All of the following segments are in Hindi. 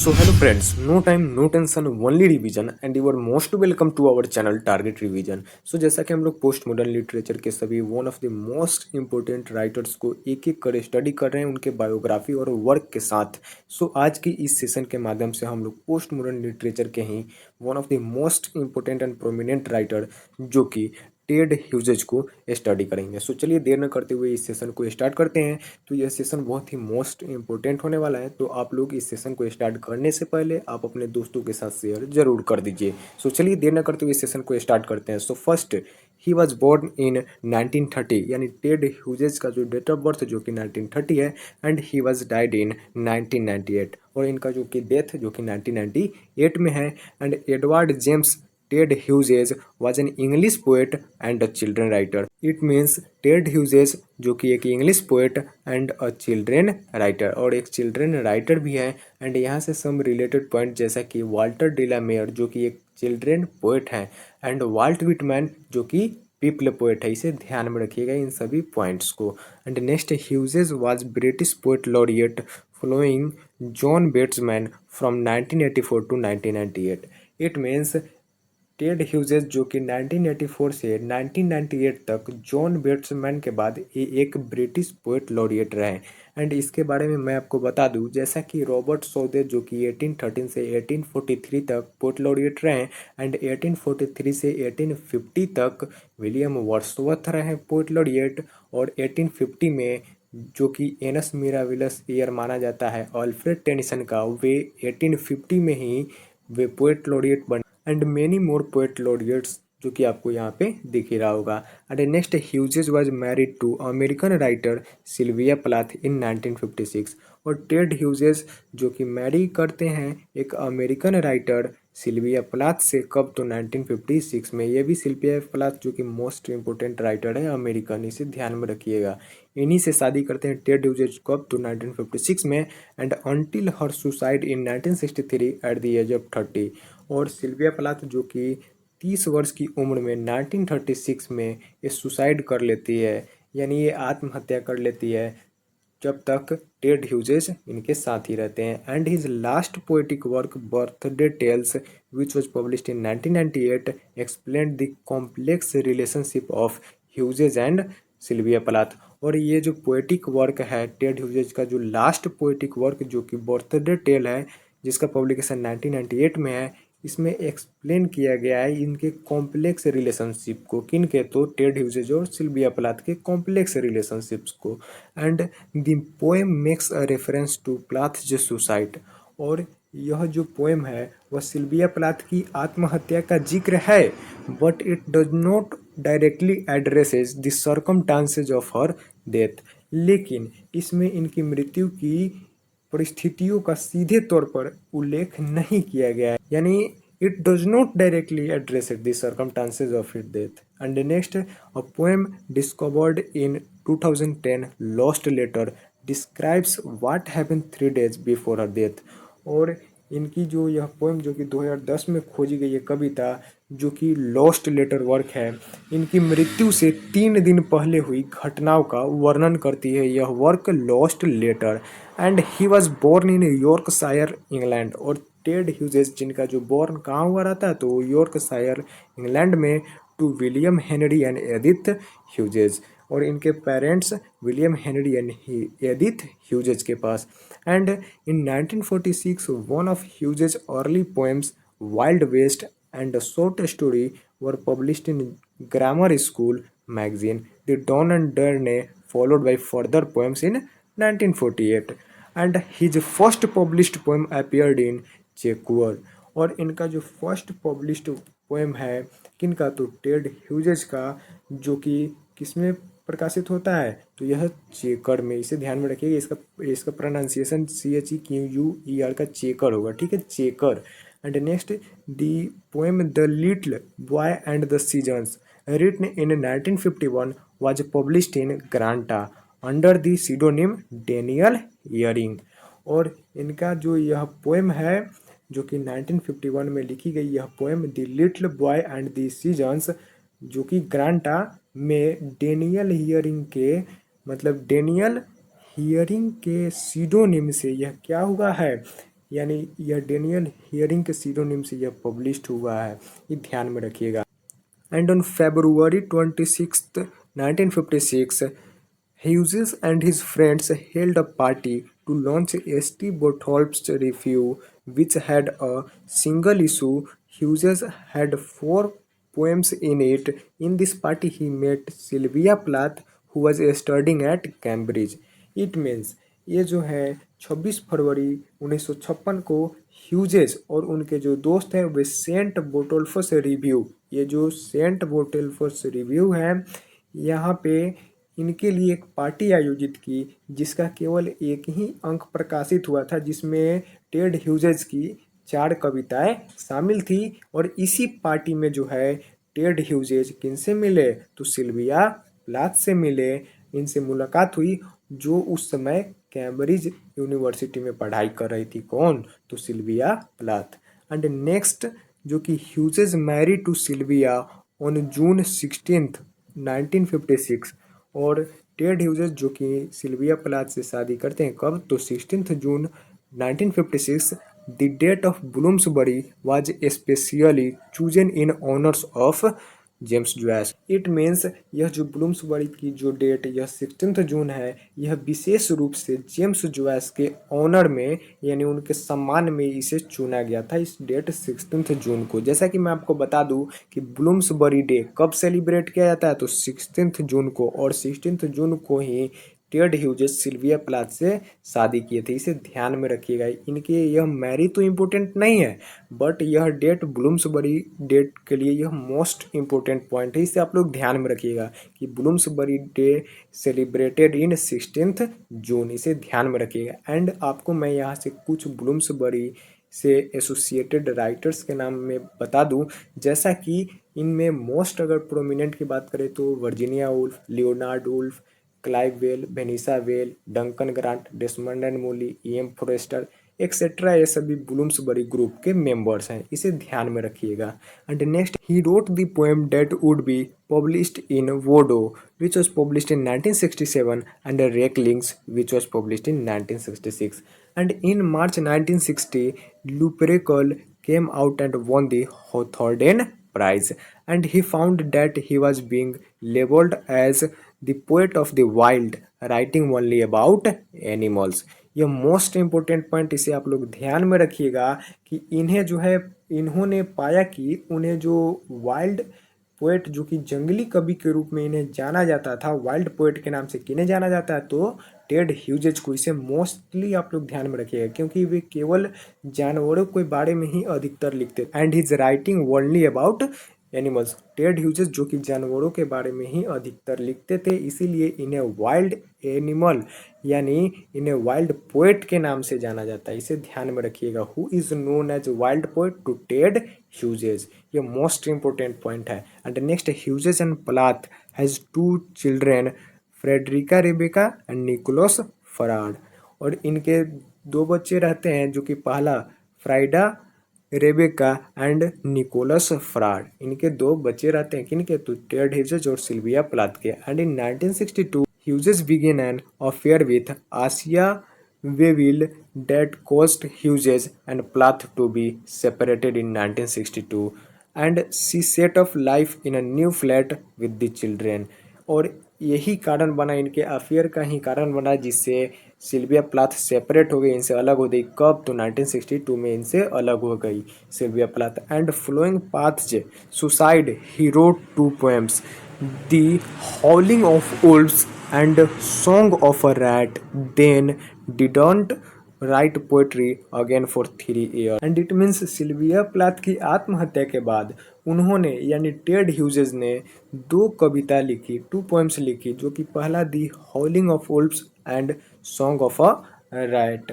So hello friends, no time, no tension, only revision and you are most welcome to our channel Target Revision. So जैसा कि हम लोग पोस्ट मॉडर्न लिटरेचर के सभी one of the most important writers को एक एक कर स्टडी कर रहे हैं उनके बायोग्राफी और वर्क के साथ। सो आज की इस सेशन के माध्यम से हम लोग पोस्ट मॉडर्न लिटरेचर के he one of the most important and prominent writer जो कि टेड ह्यूजेज को स्टडी करेंगे। सो चलिए देर न करते हुए इस सेशन को स्टार्ट करते हैं। तो यह सेशन बहुत ही मोस्ट इंपॉर्टेंट होने वाला है, तो आप लोग इस सेशन को स्टार्ट करने से पहले आप अपने दोस्तों के साथ शेयर जरूर कर दीजिए। सो चलिए देर न करते हुए इस सेशन को स्टार्ट करते हैं। So first, he was born in 1930, यानी टेड ह्यूजेज का जो डेट ऑफ बर्थ जो कि 1930 है, and he was died in 1998, और इनका जो कि डेथ जो कि 1998 में है। And Edward James Ted Hughes was an English poet and a children writer. It means Ted Hughes जो कि एक English poet and a children writer, और एक चिल्ड्रेन राइटर भी है। एंड यहाँ से सम रिलेटेड पॉइंट जैसा कि वाल्टर डिलामेयर जो कि एक चिल्ड्रेन पोएट है, एंड वाल्ट विटमैन जो कि पीपल पोएट है, इसे ध्यान में रखिएगा इन सभी पॉइंट्स को। And next, Hughes was British poet laureate following John Betjeman from 1984 to 1998। It means Ted Hughes जो कि 1984 से 1998 तक जॉन बेट्समैन के बाद ये एक ब्रिटिश पोएट लॉरिएट रहे। एंड इसके बारे में मैं आपको बता दूं, जैसा कि रॉबर्ट सौदे जो कि 1813 से 1843 तक पोएट लॉरिएट रहे, एंड 1843 से 1850 तक विलियम वर्ड्सवर्थ रहे पोएट लॉरिएट, और 1850 में जो कि एनस मिराबिलस ईयर माना जाता है अल्फ्रेड टेनिसन का, वे 1850 में ही वे पोएट लॉरिएट बने। And many more poet laureates जो कि आपको यहाँ पे दिख ही रहा होगा। And next, Hughes was married to American writer Sylvia Plath in 1956, और टेड ह्यूजेस जो कि मैरी करते हैं एक अमेरिकन राइटर सिल्विया प्लाथ से, कब? तो 1956 में। ये भी सिल्विया प्लाथ जो कि मोस्ट इंपोर्टेंट राइटर है अमेरिकन, इसे ध्यान में रखिएगा। इन्हीं से शादी करते हैं टेड ह्यूजेस, कब? तो 1956 में। And until her suicide in 1963 at the age of 30, और सिल्विया प्लाथ जो कि 30 वर्ष की उम्र में 1936 में ये सुसाइड कर लेती है, यानी ये आत्महत्या कर लेती है, जब तक टेड ह्यूजेस इनके साथ ही रहते हैं। And his last poetic work birthday tales which was published in 1998 explained the complex relationship of Hughes and Sylvia Plath. और ये जो पोएटिक वर्क है टेड ह्यूजेस का, जो लास्ट पोएटिक वर्क जो कि बर्थडे टेल है, जिसका पब्लिकेशन 1998 में है, इसमें एक्सप्लेन किया गया है इनके कॉम्प्लेक्स रिलेशनशिप को। किन के? तो टेड ह्यूजेस और सिल्विया प्लाथ के कॉम्प्लेक्स रिलेशनशिप्स को। And the poem makes a reference to Plath जो सुसाइड, और यह जो पोएम है वह सिल्विया प्लाथ की आत्महत्या का जिक्र है, but it does not directly addresses the circumstances of her death. लेकिन इसमें इनकी मृत्यु की परिस्थितियों का सीधे तौर पर उल्लेख नहीं किया गया है, यानी it does not directly address the circumstances of it death. And next, a poem discovered in 2010 lost letter describes what happened 3 days before her death, और इनकी जो यह पोएम जो कि 2010 में खोजी गई है कविता, जो कि लॉस्ट लेटर वर्क है, इनकी मृत्यु से 3 दिन पहले हुई घटनाओं का वर्णन करती है यह work lost letter. And he was born in Yorkshire England, और टेड ह्यूजेस जिनका जो बोर्न कहाँ हुआ रहता है, तो यॉर्कशायर इंग्लैंड में, to William Henry and Edith Hughes, और इनके parents William Henry and Edith Hughes के पास। And in 1946 one of Hughes early poems wild west and a short story were published in grammar school magazine The Dawn and Derne, followed by further poems in 1948, and his first published poem appeared in Chequer। और इनका जो फर्स्ट पब्लिश्ड पोएम है किनका? तो टेड ह्यूजेस का, जो कि किसमें प्रकाशित होता है? तो यह चेकर में। इसे ध्यान में रखिएगा, इसका इसका प्रोनाउंसिएशन CHEQUER का चेकर होगा, ठीक है, checker. And next, the poem The Little Boy and the Seasons, written in 1951, was published in Granta under the pseudonym Daniel Earing। और इनका जो यह पोएम है जो कि 1951 में लिखी गई, यह poem the little boy and the seasons, जो कि ग्रांटा में डेनियल हियरिंग के, मतलब डेनियल हियरिंग के सीडोनिम से यह क्या हुआ है, यानी यह डेनियल हियरिंग के सीरोनिम से यह पब्लिश्ड हुआ है, ये ध्यान में रखिएगा। And on February 26th, 1956, Hughes and his friends held a party to launch St. Botolph's Review, which had a single issue. Hughes had 4 poems in it. In this party, he met Sylvia Plath, who was studying at Cambridge. It means ये जो है 26 फरवरी 1956 को ह्यूजेस और उनके जो दोस्त हैं वे सेंट बोटोल्फस रिव्यू, ये जो सेंट बोटोल्फस रिव्यू है यहाँ पे इनके लिए एक पार्टी आयोजित की, जिसका केवल एक ही अंक प्रकाशित हुआ था, जिसमें टेड ह्यूजेस की 4 कविताएं शामिल थी। और इसी पार्टी में जो है टेड ह्यूजेस किनसे मिले, तो सिल्विया प्लाथ से मिले। इनसे मुलाकात हुई जो उस समय कैम्ब्रिज यूनिवर्सिटी में पढ़ाई कर रही थी। कौन, तो सिल्विया प्लाथ। एंड नेक्स्ट जो कि Hughes marry to Sylvia on June 16, 1956, और टेड ह्यूजेस जो कि सिल्विया प्लाथ से शादी करते हैं कब, तो 16 जून 1956। The date of Bloomsbury was specially chosen in honours of James Joyce. It means यह जो ब्लूम्सबरी की जो डेट यह 16 जून है, यह विशेष रूप से जेम्स जॉयस के ऑनर में यानी उनके सम्मान में इसे चुना गया था, इस डेट 16 जून को। जैसा कि मैं आपको बता दूं कि ब्लूम्सबरी डे कब सेलिब्रेट किया जाता है, तो 16 जून को, और 16 जून को ही टेड ह्यूजेस सिल्विया प्लाथ से शादी किए थे, इसे ध्यान में रखिएगा। इनके यह मैरी तो इम्पोर्टेंट नहीं है, बट यह डेट ब्लूम्सबरी डेट के लिए यह मोस्ट इम्पोर्टेंट पॉइंट है, इसे आप लोग ध्यान में रखिएगा कि ब्लूम्सबरी डे सेलिब्रेटेड इन 16 जून, इसे ध्यान में रखिएगा। एंड आपको मैं यहाँ से कुछ ब्लूम्सबरी से एसोसिएटेड राइटर्स के नाम में बता दूं, जैसा कि इनमें मोस्ट अगर प्रोमिनेंट की बात करें तो Virginia Woolf, Leonard Woolf, Clive Bell, Vanessa Bell, Duncan Grant, Desmond and Molly, E.M. Forster etcetera, ये सभी ब्लूम्सबरी ग्रुप के मेंबर्स हैं, इसे ध्यान में रखिएगा। And next he wrote the poem that would be published in वोडो which was published in 1967 and Recklings which was published in 1966. And in March 1960, Lupercal came out and won the Hawthornden Prize, and he found that he was being labeled as the poet of the wild, writing only about animals. ये मोस्ट इम्पोर्टेंट पॉइंट, इसे आप लोग ध्यान में रखिएगा कि इन्हें जो है इन्होंने पाया कि उन्हें जो वाइल्ड पोएट जो कि जंगली कवि के रूप में इन्हें जाना जाता था, वाइल्ड पोएट के नाम से किन्हें जाना जाता है, तो टेड ह्यूजेस को। इसे मोस्टली आप लोग ध्यान में रखिएगा क्योंकि वे केवल जानवरों के बारे में ही अधिकतर लिखते थे। And his writing only about animals, Ted Hughes जो कि जानवरों के बारे में ही अधिकतर लिखते थे, इसीलिए इन्हें वाइल्ड एनिमल यानी इन्हें वाइल्ड पोएट के नाम से जाना जाता है, इसे ध्यान में रखिएगा। Who is known as wild poet, to Ted Hughes, ये मोस्ट इंपोर्टेंट पॉइंट है। And next Hughes and Plath has 2 children, Frederica Rebecca and Nicholas Farrar, और इनके 2 बच्चे रहते हैं जो कि पहला Frieda Rebecca and Nicholas Farrar, इनके 2 बच्चे रहते हैं, किनके, तो टेड ह्यूजेस और सिल्विया प्लाथ के। And in 1962 Hughes began an affair with Asia Wavell that caused Hughes and Plath to be separated in 1962, and she set off life in a new flat with the children. और यही कारण बना, इनके अफेयर का ही कारण बना जिससे सिल्विया प्लाथ सेपरेट हो गई, इनसे अलग हो गई। कब, तो 1962 में इनसे अलग हो गई Sylvia Plath. And following Plath's suicide he wrote 2 poems, The Howling of Wolves and Song of a Rat, then didn't write poetry again for 3 years. And it means Sylvia Plath की आत्महत्या के बाद उन्होंने यानी टेड ह्यूजेस ने 2 कविता लिखी, 2 पोएम्स लिखी, जो कि पहला the howling of wolves and song of a rat.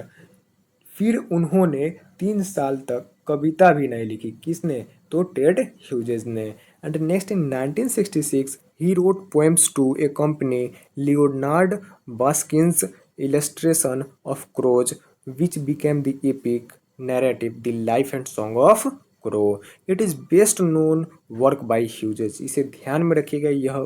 फिर उन्होंने 3 साल तक कविता भी नहीं लिखी, किसने, तो टेड ह्यूजेस ने। And next in 1966 he wrote poems to a company Leonard Baskin's illustration of crows, which became the epic narrative The Life and Song of Crow. It is best known work by Hughes. इसे ध्यान में रखिएगा, यह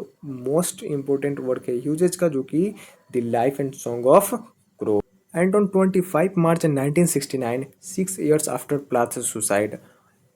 मोस्ट इम्पोर्टेंट वर्क है ह्यूजेस का, जो कि the life and song of crow. And on 25 March 1969, 6 years after Plath suicide,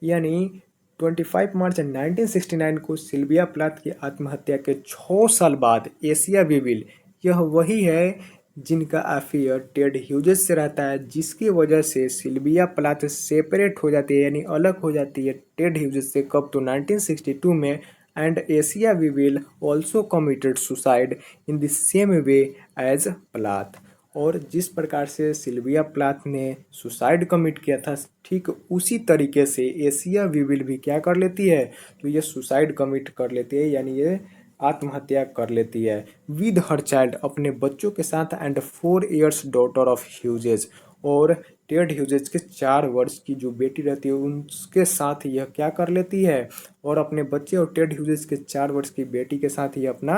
यानी 25 मार्च 1969 को सिल्विया प्लाथ की आत्महत्या के 6 साल बाद एशिया विविल, यह वही है जिनका अफेयर टेड ह्यूजेस से रहता है, जिसकी वजह से सिल्विया प्लाथ सेपरेट हो जाती है यानी अलग हो जाती है टेड ह्यूजेस से, कब तो 1962 में। And Assia Wevill also committed suicide in the same way as Plath. और जिस प्रकार से सिल्विया प्लाथ ने सुसाइड कमिट किया था, ठीक उसी तरीके से एशिया विविल भी क्या कर लेती है, तो ये सुसाइड कमिट कर लेती है, यानी ये आत्महत्या कर लेती है विद हर चाइल्ड, अपने बच्चों के साथ, एंड 4 years डॉटर ऑफ ह्यूजेज। और टेड ह्यूजेज के 4 वर्ष की जो बेटी रहती है उसके साथ यह क्या कर लेती है, और अपने बच्चे और टेड ह्यूजेज के 4 वर्ष की बेटी के साथ ये अपना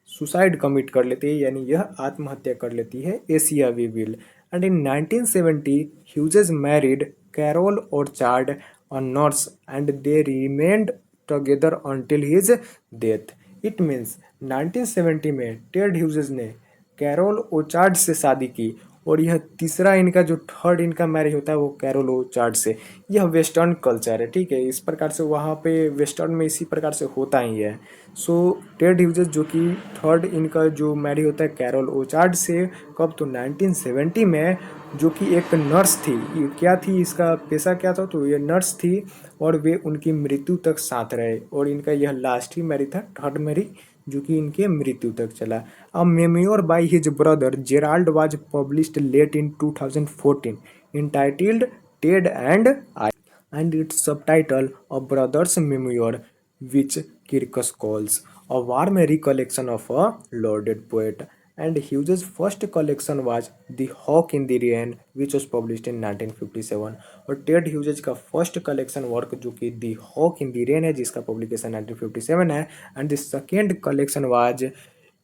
सुसाइड कमिट कर लेती है, यानी यह आत्महत्या कर लेती है Assia Wevill. And in 1970 Hughes married Carol Orchard a nurse and they remained together until his death. It means 1970 में टेड ह्यूजेस ने कैरोल ओचार्ड से शादी की, और यह तीसरा इनका जो थर्ड इनका मैरिज होता है वो कैरोल ओचार्ड से। यह वेस्टर्न कल्चर है, ठीक है, इस प्रकार से वहाँ पे वेस्टर्न में इसी प्रकार से होता ही है। सो टेड ह्यूजेस जो कि थर्ड इनका जो मैरिज होता है कैरोल ओचार्ड से, कब तो 1970 में, जो कि एक नर्स थी। ये क्या थी, इसका पेशा क्या था, तो ये नर्स थी, और वे उनकी मृत्यु तक साथ रहे, और इनका यह लास्ट ही मैरिज था, थर्ड मैरिज, जो कि इनके मृत्यु तक चला। A memoir by his brother Gerald was published late in 2014 entitled Ted and I, and its subtitle, A Brother's Memoir, which Kirkus calls a warm recollection of a lauded poet. And Hughes' first collection was The Hawk in the Rain, which was published in 1957। और टेड ह्यूजेज का फर्स्ट कलेक्शन वर्क जो कि दी हॉक इन दी रेन है, जिसका पब्लिकेशन 1957 है। And the second collection was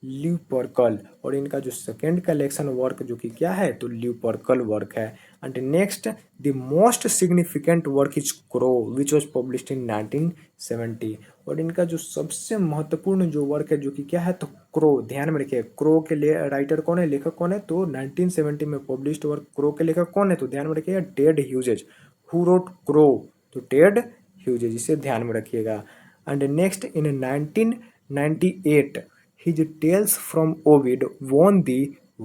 Lupercal, और इनका जो सेकेंड कलेक्शन वर्क जो कि क्या है, तो ल्यूपर्कल वर्क है। And next the most significant work is crow, which was published in 1970। और इनका जो सबसे महत्वपूर्ण जो वर्क है जो कि क्या है, तो क्रो। ध्यान में रखिए, क्रो के लिए राइटर कौन है, लेखक कौन है, तो 1970 में पब्लिश्ड वर्क क्रो के लेखक कौन है, तो ध्यान में रखिएगा Ted Hughes. Who road crow, तो टेड ह्यूजेज, इसे ध्यान में रखिएगा। And next in 1998 his Tales from Ovid won the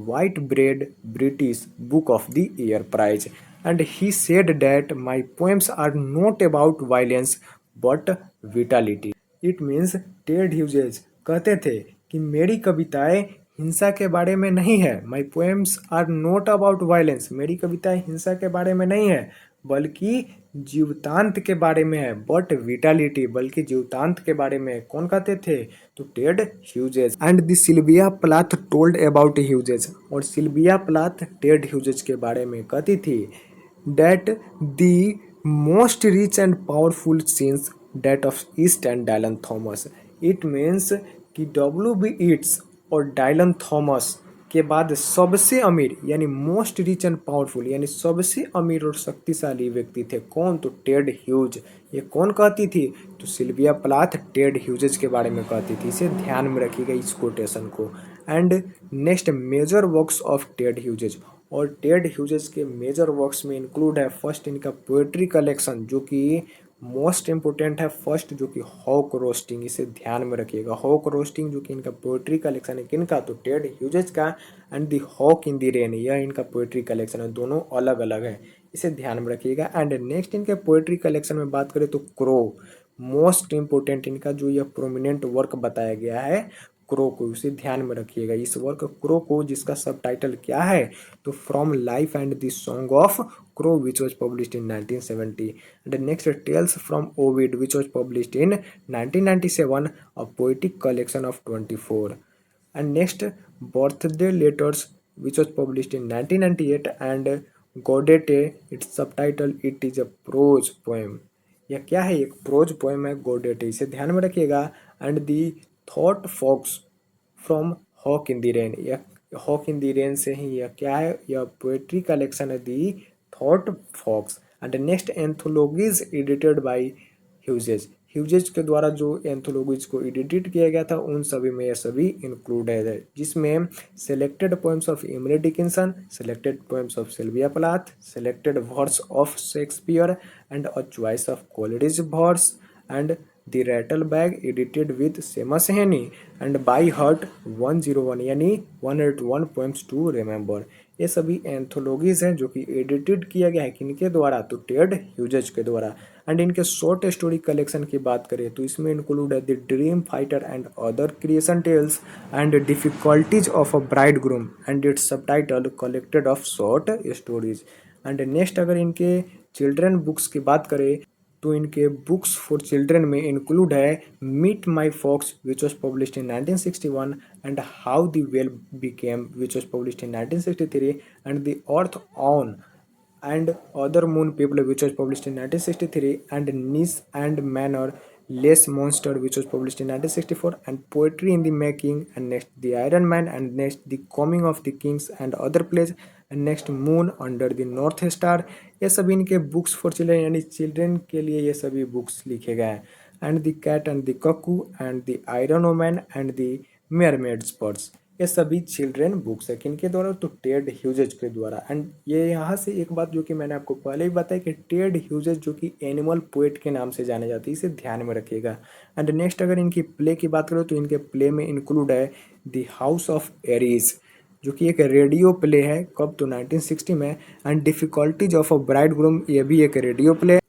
Whitebread British Book of the Year prize, and he said that my poems are not about violence but vitality. It means Ted Hughes कहते थे कि मेरी कविताएं हिंसा के बारे में नहीं है, my poems are not about violence, मेरी कविताएं हिंसा के बारे में नहीं है बल्कि जीवतांत के बारे में है, बट विटालिटी, बल्कि जीवतांत के बारे में। कौन कहते थे, तो Ted Hughes. And the Sylvia Plath told about Hughes, और सिल्विया प्लाथ टेड ह्यूजेस के बारे में कहती थी that the most rich and powerful scenes that of east and Dylan Thomas. It means कि डब्ल्यू बी ईट्स और डायलन थॉमस के बाद सबसे अमीर यानी मोस्ट रिच एंड पावरफुल यानी सबसे अमीर और शक्तिशाली व्यक्ति थे कौन, तो टेड ह्यूज। ये कौन कहती थी, तो सिल्विया प्लाथ टेड ह्यूजेज के बारे में कहती थी, इसे ध्यान में रखिएगा इस कोटेशन को। And next major works of Ted Hughes, और टेड ह्यूजेस के मेजर वर्क्स में इंक्लूड है फर्स्ट इनका पोएट्री कलेक्शन जो कि मोस्ट इंपोर्टेंट है, फर्स्ट जो कि हॉक रोस्टिंग, इसे ध्यान में रखिएगा। हॉक रोस्टिंग जो कि इनका पोएट्री कलेक्शन है किनका, तो टेड ह्यूजेस का। And the hawk in the rain, यह इनका पोएट्री कलेक्शन है, दोनों अलग अलग है, इसे ध्यान में रखिएगा। एंड नेक्स्ट इनके पोएट्री कलेक्शन में बात करें तो क्रो, मोस्ट इंपोर्टेंट इनका जो यह प्रोमिनेंट वर्क बताया गया है क्रो को, उसे ध्यान में रखिएगा इस वर्क क्रो को, जिसका सब टाइटल क्या है, तो from life and the song of crow which was published in 1970। And next tales from Ovid which was published in 1997, a poetic collection of 24। And next birthday letters which was published in 1998 and Gaudete, its subtitle it is a prose poem. यह क्या है, एक प्रोज पोएम है गोडेटे, इसे ध्यान में रखिएगा। And the thought fox from hawk in the rain, यह हॉक इन द रेन से ही यह क्या है, यह पोएट्री कलेक्शन है the thought fox. And next anthologies edited by Hughes, Hughes के द्वारा जो एंथोलॉजीज को एडिटेड किया गया था उन सभी में ये सभी इंक्लूडेड है, जिसमें selected poems of Emily Dickinson, selected poems of Sylvia Plath, selected verse of Shakespeare and a choice of Coleridge verse and the rattle bag edited with Seamus Heaney and by heart 101 यानी 181 पोएम्स टू रिमेंबर। ये सभी एंथोलॉजीज हैं जो कि एडिटेड किया गया है किनके द्वारा, तो टेड ह्यूजेस के द्वारा। एंड इनके शॉर्ट स्टोरी कलेक्शन की बात करें तो इसमें इंक्लूड है the dream fighter and other creation tales and difficulties of a bridegroom and its subtitle collected of short stories. And next अगर इनके चिल्ड्रन बुक्स की बात करें तो इनके बुक्स फॉर चिल्ड्रन में इंक्लूड है meet my folks which was published in 1961 and how the whale became which was published in 1963 and the earth on and other moon people which was published in 1963 and niche and manner less monster which was published in 1964 and poetry in the making and next the iron man and next the coming of the kings and other plays and next moon under the north star। ये सभी इनके बुक्स फॉर चिल्ड्रन यानी चिल्ड्रन के लिए ये सभी बुक्स लिखे गए हैं। And the cat and the cuckoo and the iron woman and the mermaid's purse, ये सभी चिल्ड्रन बुक्स है किनके द्वारा, तो टेड ह्यूजेज के द्वारा। एंड ये यहाँ से एक बात जो कि मैंने आपको पहले ही बताया कि टेड ह्यूजेज जो कि एनिमल पोएट के नाम से जाने जाते हैं, इसे ध्यान में रखिएगा। एंड नेक्स्ट अगर इनकी प्ले की बात करें तो इनके प्ले में इंक्लूड है द हाउस ऑफ एरीज जो कि एक रेडियो प्ले है, कब तो 1960 में। And difficulties of a bride groom, ये भी एक radio play.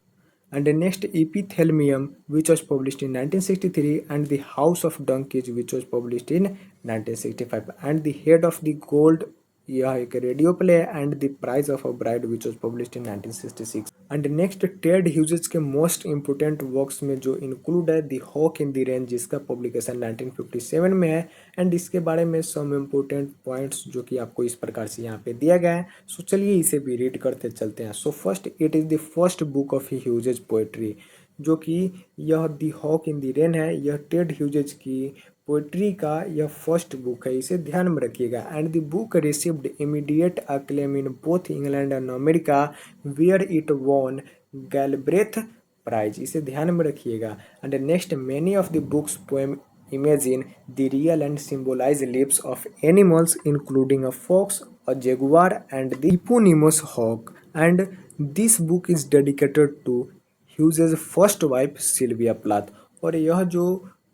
And the next Epithelmium which was published in 1963 and the House of Donkeys which was published in 1965 and the Head of the Gold, यह एक रेडियो प्ले है। And the price of a bride which was published in 1966। And next Ted Hughes के मोस्ट इंपोर्टेंट वर्क्स में जो इंक्लूड है the hawk in the rain जिसका पब्लिकेशन 1957 में है। एंड इसके बारे में सम इम्पोर्टेंट पॉइंट्स जो कि आपको इस प्रकार से यहाँ पे दिया गया है, सो चलिए इसे भी रीड करते चलते हैं। So first it is the first book of Hughes poetry, जो कि यह the hawk in the rain है, यह टेड ह्यूजेस की पोइट्री का यह फर्स्ट बुक है, इसे ध्यान में रखिएगा। And the book received immediate acclaim in both England and America where it won Galbraith prize, इसे ध्यान में रखिएगा। And next many of the books poem imagine the real and symbolize lives of animals including a fox, a jaguar and the eponymous hawk, and this book is dedicated to Hughes' first wife Sylvia Plath। और यह जो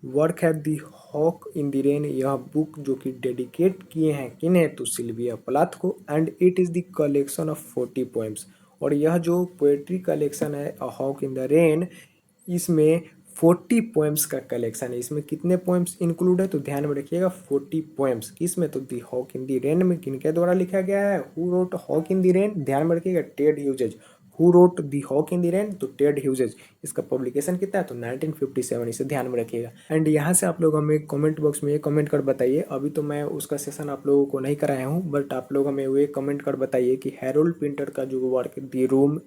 वर्क है दी हॉक इन द रेन, यह बुक जो कि डेडिकेट किए हैं किन्हें, तो सिल्विया प्लाथ को। And it is the collection of 40 poems, और यह जो पोएट्री कलेक्शन है अ हॉक इन द रेन, इसमें 40 पोएम्स का कलेक्शन है। इसमें कितने पोएम्स इंक्लूड है, तो ध्यान में रखिएगा 40 पोएम्स किसमें, तो the hawk in the rain में किनके द्वारा लिखा गया है, who wrote hawk in the rain, ध्यान में रखिएगा Ted Hughes. Who wrote the hawk in the rain, तो टेड ह्यूजेज। इसका पब्लिकेशन कितना है, तो 1957, इसे ध्यान में रखिएगा। एंड यहाँ से आप लोग हमें कमेंट बॉक्स में ये कमेंट कर बताइए, अभी तो मैं उसका सेशन आप लोगों को नहीं कराया हूँ, बट आप लोग हमें ये कमेंट कर बताइए कि हैरोल्ड पिंटर का जो वर्क दी रूम,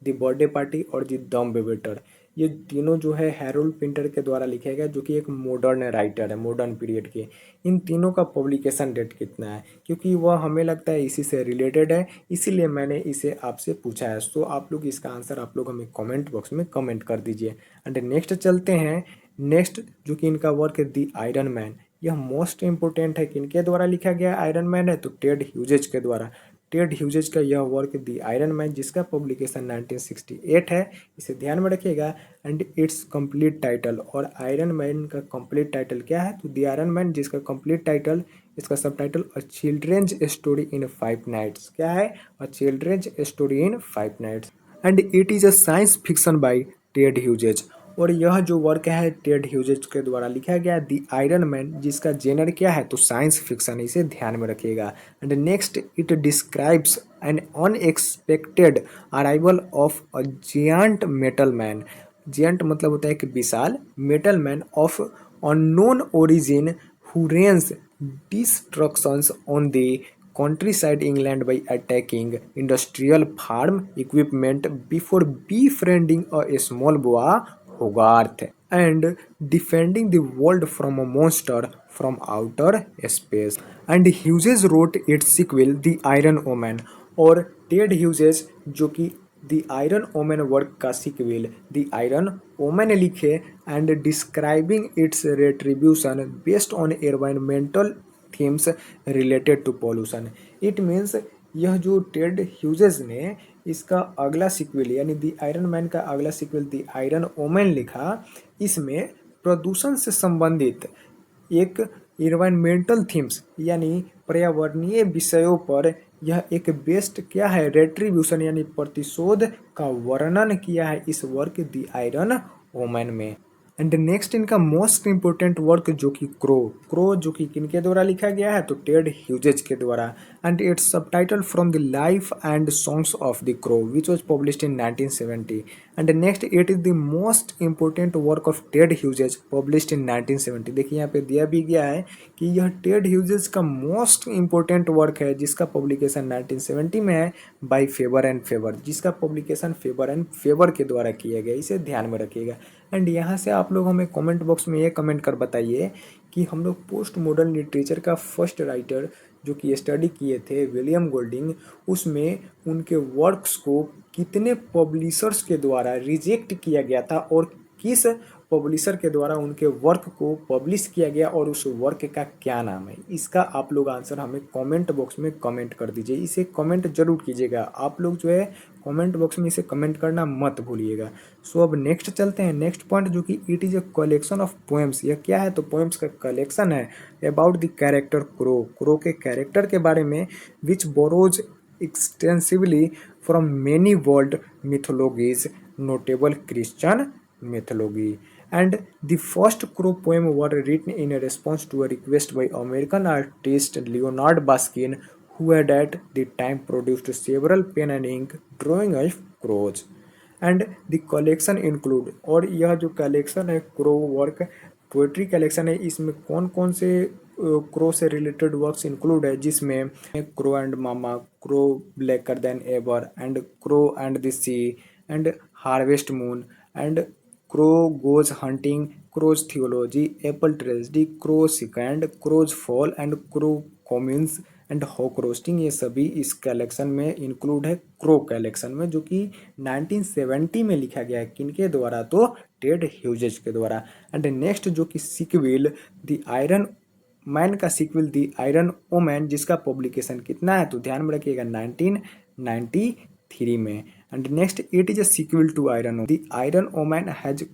दी बर्थडे पार्टी और दी दम बेबेटर, ये तीनों जो है हैरोल्ड पिंटर के द्वारा लिखे गए, जो कि एक मॉडर्न राइटर है, मॉडर्न पीरियड के। इन तीनों का पब्लिकेशन डेट कितना है, क्योंकि वह हमें लगता है इसी से रिलेटेड है, इसीलिए मैंने इसे आपसे पूछा है। सो आप लोग इसका आंसर आप लोग हमें कमेंट बॉक्स में कमेंट कर दीजिए। एंड नेक्स्ट चलते हैं, नेक्स्ट जो कि इनका वर्क है दी आयरन मैन, यह मोस्ट इंपोर्टेंट है, किनके द्वारा लिखा गया आयरन मैन है, तो टेड ह्यूजेज के द्वारा। टेड ह्यूजेज का यह वर्क दी आयरन मैन जिसका पब्लिकेशन 1968 है, इसे ध्यान में रखिएगा। एंड इट्स कंप्लीट टाइटल, और आयरन मैन का कंप्लीट टाइटल क्या है, तो दी आयरन मैन जिसका कंप्लीट टाइटल, इसका subtitle a children's story in 5 nights, क्या है, a children's story in 5 nights. And it is a science fiction by Ted Hughes, और यह जो वर्क है टेड ह्यूजेज के द्वारा लिखा गया दी आयरन मैन जिसका जेनर क्या है, तो साइंस फिक्शन, इसे ध्यान में रखिएगा। And next it describes an unexpected arrival of a giant metal man, giant मतलब होता है कि विशाल, metal man of unknown origin who reigns destructions on the countryside England by attacking industrial farm equipment before befriending a small boy Hogarth and defending the world from a monster from outer space। And Hughes wrote its sequel The Iron Woman, और टेड ह्यूजेस जो कि द आयरन ओमेन वर्क का सिक्विल द आयरन ओमेन लिखे and describing its retribution based on environmental themes related to pollution. It means यह जो टेड ह्यूजेस ने इसका अगला सिक्वल यानी द आयरन मैन का अगला सिक्वल द आयरन ओमेन लिखा, इसमें प्रदूषण से संबंधित एक इन्वायरमेंटल थीम्स यानी पर्यावरणीय विषयों पर यह एक बेस्ट क्या है रेट्रीब्यूशन यानी प्रतिशोध का वर्णन किया है इस वर्क द आयरन ओमन में। एंड नेक्स्ट इनका मोस्ट इंपोर्टेंट वर्क जो कि क्रो क्रो जो कि किनके द्वारा लिखा गया है तो टेड ह्यूजेज के द्वारा। And its subtitle from the life and songs of the crow which was published in 1970। And next it is the most important work of Ted ह्यूजेज published in 1970। देखिए यहाँ पे दिया भी गया है कि यह टेड ह्यूजेज का मोस्ट इंपोर्टेंट वर्क है जिसका पब्लिकेशन 1970 में है बाय फेबर एंड फेबर, जिसका पब्लिकेशन फेबर एंड फेबर के द्वारा किया गया, इसे ध्यान में रखिएगा। एंड यहाँ से आप लोग हमें कमेंट बॉक्स में ये कमेंट कर बताइए कि हम लोग पोस्ट मॉडर्न लिटरेचर का फर्स्ट राइटर जो कि स्टडी किए थे विलियम गोल्डिंग, उसमें उनके वर्क्स को कितने पब्लिशर्स के द्वारा रिजेक्ट किया गया था और किस पब्लिशर के द्वारा उनके वर्क को पब्लिश किया गया और उस वर्क का क्या नाम है, इसका आप लोग आंसर हमें कमेंट बॉक्स में कमेंट कर दीजिए। इसे कमेंट जरूर कीजिएगा, आप लोग जो है कमेंट बॉक्स में इसे कमेंट करना मत भूलिएगा। सो अब नेक्स्ट चलते हैं, नेक्स्ट पॉइंट जो कि it is a collection of poems. यह क्या है तो पोएम्स का कलेक्शन है about the character crow, crow के कैरेक्टर के बारे में, which borrows extensively from many world mythologies notable Christian mythology. And the first crow poem were written in a response to a request by American artist Leonard Baskin, who had at the time produced several pen and ink drawing of crows. And the collection include, और यह जो कलेक्शन है क्रो वर्क पोएट्री कलेक्शन है, इसमें कौन कौन से क्रो से रिलेटेड वर्क्स इंक्लूड है, जिसमें crow and mama, crow blacker than ever and crow and the sea and harvest moon and crow goes hunting, crow's theology, apple tragedy, crow sickened, crow's fall and crow communes and hawk roosting, ये सभी इस कलेक्शन में इंक्लूड है क्रो कलेक्शन में, जो कि 1970 में लिखा गया है किनके द्वारा तो टेड ह्यूजेज के द्वारा। एंड नेक्स्ट जो कि सिक्विल द आयरन मैन का सिक्विल द आयरन ओमैन, जिसका पब्लिकेशन कितना है तो ध्यान में रखिएगा 1993 में। And next it is a sequel to iron, the iron woman has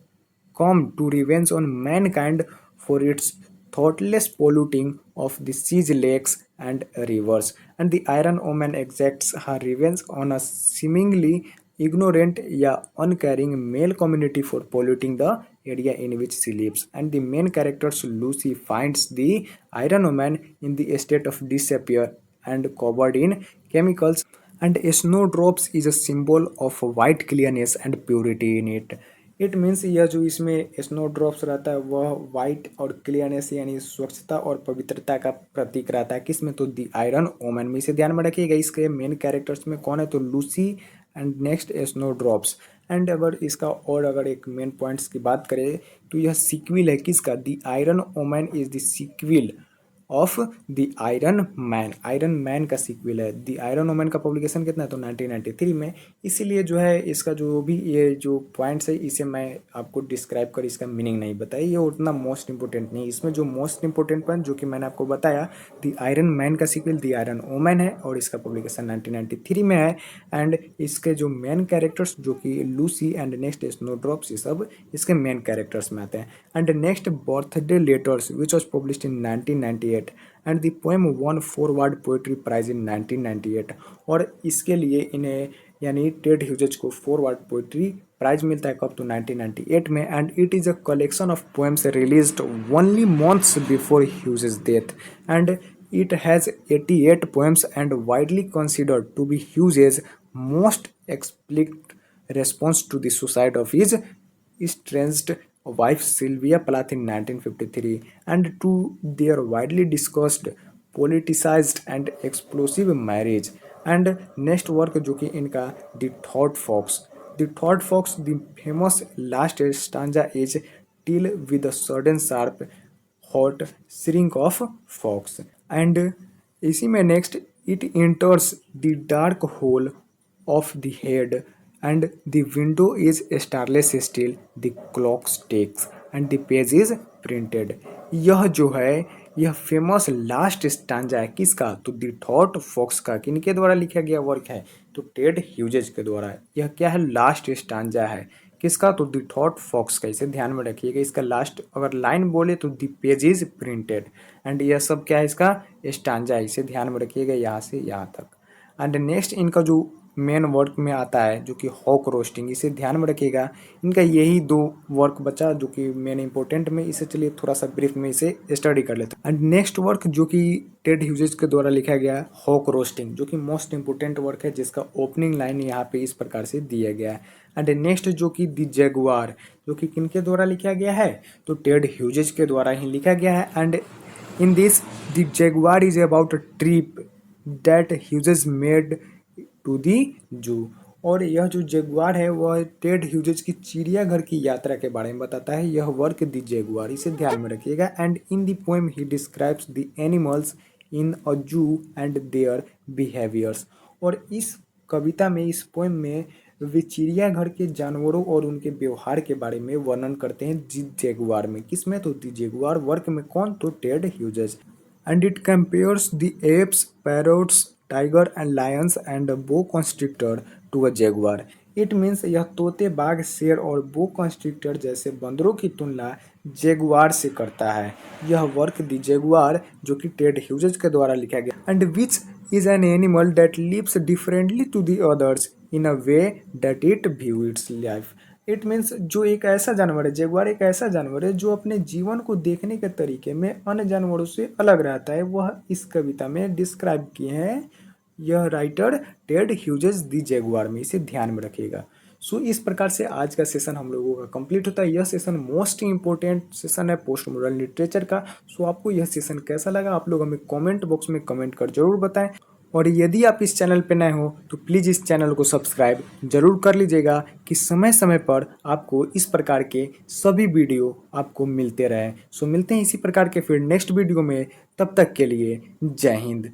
come to revenge on mankind for its thoughtless polluting of the seas, lakes, and rivers. And the Iron Woman exacts her revenge on a seemingly ignorant या uncaring male community for polluting the area in which she lives. And the main characters Lucy finds the Iron Woman in the state of disappear and covered in chemicals, and snowdrops is a symbol of white clearness and purity in it. It means यह जो इसमें स्नो ड्रॉप्स रहता है वह वाइट और क्लियरनेस यानी स्वच्छता और पवित्रता का प्रतीक रहता है, किसमें तो दी आयरन ओमन में। इसे ध्यान में रखिएगा। इसके मेन कैरेक्टर्स में कौन है तो Lucy and next snow drops. And अगर इसका और अगर एक मेन पॉइंट्स की बात करें तो यह सिक्विल है किसका, the iron woman is the sequel of the iron man, iron man का सीक्वल है। द आयरन ओमन का पब्लिकेशन कितना है तो 1993 में। इसीलिए जो है इसका जो भी ये जो पॉइंट्स है इसे मैं आपको डिस्क्राइब कर इसका मीनिंग नहीं बताया, ये उतना मोस्ट इंपॉर्टेंट नहीं। इसमें जो मोस्ट इंपॉर्टेंट पॉइंट जो कि मैंने आपको बताया, द आयरन मैन का सीक्वल द आयरन ओमन है और इसका पब्लिकेशन 1993 में है। एंड इसके जो मेन कैरेक्टर्स जो कि लूसी एंड नेक्स्ट स्नोड्रॉप्स, ये सब इसके मेन कैरेक्टर्स में आते हैं। And next birthday letters which was published in 1998 and the poem won forward poetry prize in 1998, और इसके लिए इन्हें यानी टेड ह्यूजेज को फॉरवर्ड पोएट्री प्राइज मिलता है कब तो 1998 में। And it is a collection of poems released only months before ह्यूजेज death, and it has 88 poems and widely considered to be Hughes' most explicit response to the suicide of his estranged wife Sylvia Plath in 1953 and to their widely discussed, politicized and explosive marriage. And next work जो कि इनका The Thought Fox, The Thought Fox, the famous last stanza is till with a sudden sharp hot shrink of fox. And इसी में next it enters the dark hole of the head and the window is starless still, the clock ticks and the page is printed। यह जो है यह फेमस लास्ट स्टांजा है किसका, तो द थॉट फॉक्स का। किनके द्वारा लिखा गया वर्क है, तो टेड ह्यूजेज के द्वारा। यह क्या है, लास्ट स्टांजा है किसका, तो द थॉट फॉक्स का। इसे ध्यान में रखिएगा, इसका लास्ट अगर लाइन बोले तो the page is printed, and यह सब क्या है, इसका स्टांजा है। इसे ध्यान में रखिएगा यहाँ से यहाँ तक। एंड नेक्स्ट इनका जो मेन वर्क में आता है जो कि हॉक रोस्टिंग, इसे ध्यान में रखिएगा। इनका यही दो वर्क बचा जो कि मेन इंपॉर्टेंट में, इसे चलिए थोड़ा सा ब्रीफ में इसे स्टडी कर लेते हैं। एंड नेक्स्ट वर्क जो कि टेड ह्यूजेस के द्वारा लिखा गया है, हॉक रोस्टिंग, जो कि मोस्ट इंपॉर्टेंट वर्क है, जिसका ओपनिंग लाइन यहाँ पे इस प्रकार से दिया गया है। एंड नेक्स्ट जो कि द जैगुआर, जो कि किनके द्वारा लिखा गया है, तो टेड ह्यूजेस के द्वारा ही लिखा गया है। And in this the jaguar is about a trip that Hughes made to the zoo. और यह जो जगुआर है वह टेड ह्यूजेस की चिड़ियाघर की यात्रा के बारे में बताता है, यह वर्क दी जगुआर, इसे ध्यान में रखिएगा। And in the poem he describes the animals in a zoo and there behaviours. और इस कविता में, इस पोएम में वे चिड़ियाघर के जानवरों और उनके व्यवहार के बारे में वर्णन करते हैं दी जगुआर में। किसमें, तो दी जगुआर वर्क में। कौन, तो Ted Hughes. And it compares the apes, parrots, tiger and lions and a boa constrictor to a jaguar। It means यह तोते, बाघ, शेर और बो कॉन्स्ट्रिक्टर जैसे बंदरों की तुलना जेगुआर से करता है। यह वर्क द जेगुआर जो कि टेड ह्यूजेस के द्वारा लिखा गया। And which is an animal that lives differently to the others in a way that it view its life. It means जो एक ऐसा जानवर है, जगुआर एक ऐसा जानवर है जो अपने जीवन को देखने के तरीके में अन्य जानवरों से अलग रहता है। वह इस कविता में डिस्क्राइब किए हैं यह राइटर टेड ह्यूजेस दी जगुआर में। इसे ध्यान में रखिएगा। सो इस प्रकार से आज का सेशन हम लोगों का कंप्लीट होता है। यह सेशन मोस्ट इंपॉर्टेंट सेशन है पोस्ट मॉडर्न लिटरेचर का। सो आपको यह सेशन कैसा लगा, आप लोग हमें कमेंट बॉक्स में कमेंट कर जरूर बताएं। और यदि आप इस चैनल पर नए हो तो प्लीज़ इस चैनल को सब्सक्राइब जरूर कर लीजिएगा कि समय समय पर आपको इस प्रकार के सभी वीडियो आपको मिलते रहें। सो मिलते हैं इसी प्रकार के फिर नेक्स्ट वीडियो में, तब तक के लिए जय हिंद।